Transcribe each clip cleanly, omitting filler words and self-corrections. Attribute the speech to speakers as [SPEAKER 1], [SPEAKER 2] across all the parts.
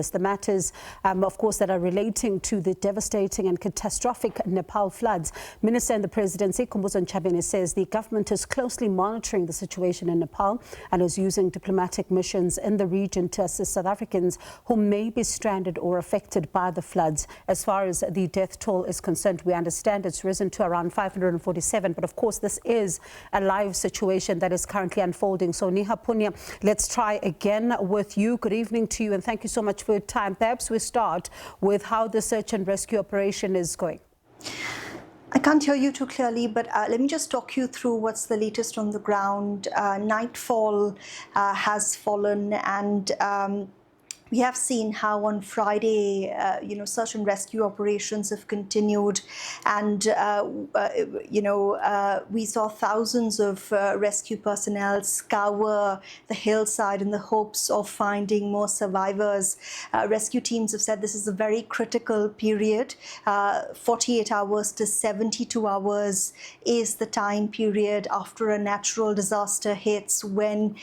[SPEAKER 1] The matters, of course, that are relating to the devastating and catastrophic Nepal floods. Minister and the Presidency, Kumbuzan Chabene, says the government is closely monitoring the situation in Nepal and is using diplomatic missions in the region to assist South Africans who may be stranded or affected by the floods. As far as the death toll is concerned, we understand it's risen to around 547. But of course, this is a live situation that is currently unfolding. So Neha Poonia, let's try again with you. Good evening to you and thank you so much for your time. Perhaps we start with how the search and rescue operation is going.
[SPEAKER 2] I can't hear you too clearly, but let me just talk you through what's the latest on the ground. Nightfall has fallen and we have seen how on Friday, search and rescue operations have continued, and we saw thousands of rescue personnel scour the hillside in the hopes of finding more survivors. Rescue teams have said this is a very critical period. 48 hours to 72 hours is the time period after a natural disaster hits when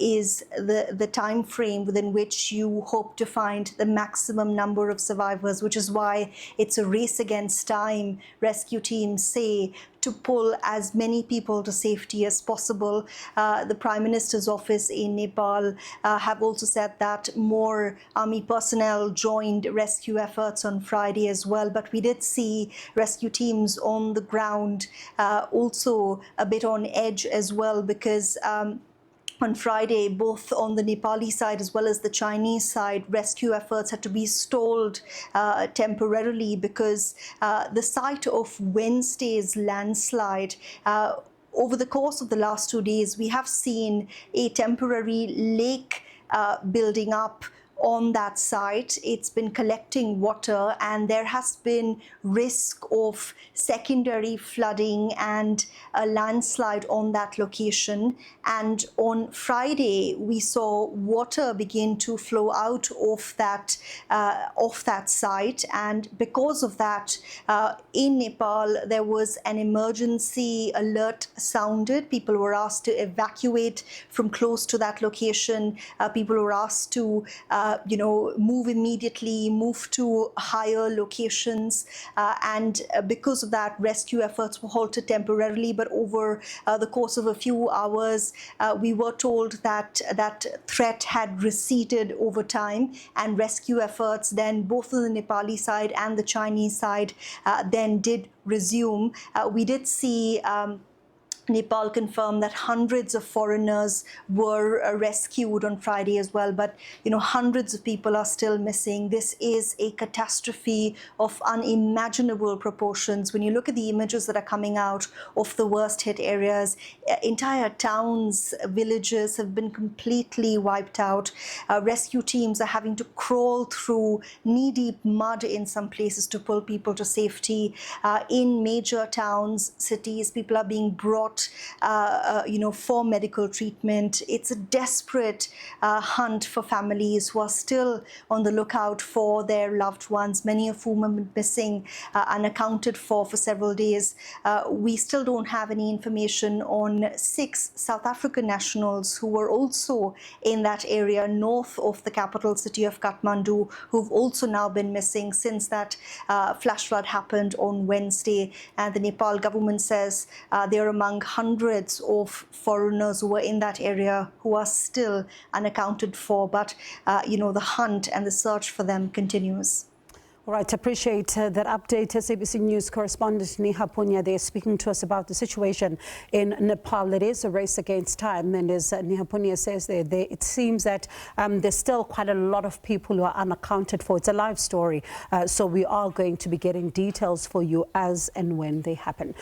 [SPEAKER 2] is the time frame within which you hope to find the maximum number of survivors, which is why it's a race against time, rescue teams say, to pull as many people to safety as possible. The Prime Minister's office in Nepal have also said that more army personnel joined rescue efforts on Friday as well. But we did see rescue teams on the ground also a bit on edge as well, because on Friday, both on the Nepali side as well as the Chinese side, rescue efforts had to be stalled temporarily because the site of Wednesday's landslide, over the course of the last 2 days, we have seen a temporary lake building up on that site. It's been collecting water and there has been risk of secondary flooding and a landslide on that location. And on Friday, we saw water begin to flow out of that site. And because of that, in Nepal, there was an emergency alert sounded. People were asked to evacuate from close to that location. People were asked to move immediately, move to higher locations. And because of that, rescue efforts were halted temporarily. But over the course of a few hours, we were told that that threat had receded over time, and rescue efforts then both on the Nepali side and the Chinese side then did resume. We did see Nepal confirmed that hundreds of foreigners were rescued on Friday as well, but hundreds of people are still missing. This is a catastrophe of unimaginable proportions. When you look at the images that are coming out of the worst hit areas, entire towns, villages have been completely wiped out. Rescue teams are having to crawl through knee-deep mud in some places to pull people to safety. In major towns, cities, people are being brought for medical treatment. It's a desperate hunt for families who are still on the lookout for their loved ones, many of whom have been missing, unaccounted for several days. We still don't have any information on 6 South African nationals who were also in that area north of the capital city of Kathmandu, who've also now been missing since that flash flood happened on Wednesday. And the Nepal government says they're among hundreds of foreigners who were in that area who are still unaccounted for, but the hunt and the search for them continues.
[SPEAKER 1] All right, appreciate that update. SABC News Correspondent Neha Poonia there speaking to us about the situation in Nepal. It is a race against time, and as Neha Poonia says there, it seems that there's still quite a lot of people who are unaccounted for. It's a live story, so we are going to be getting details for you as and when they happen.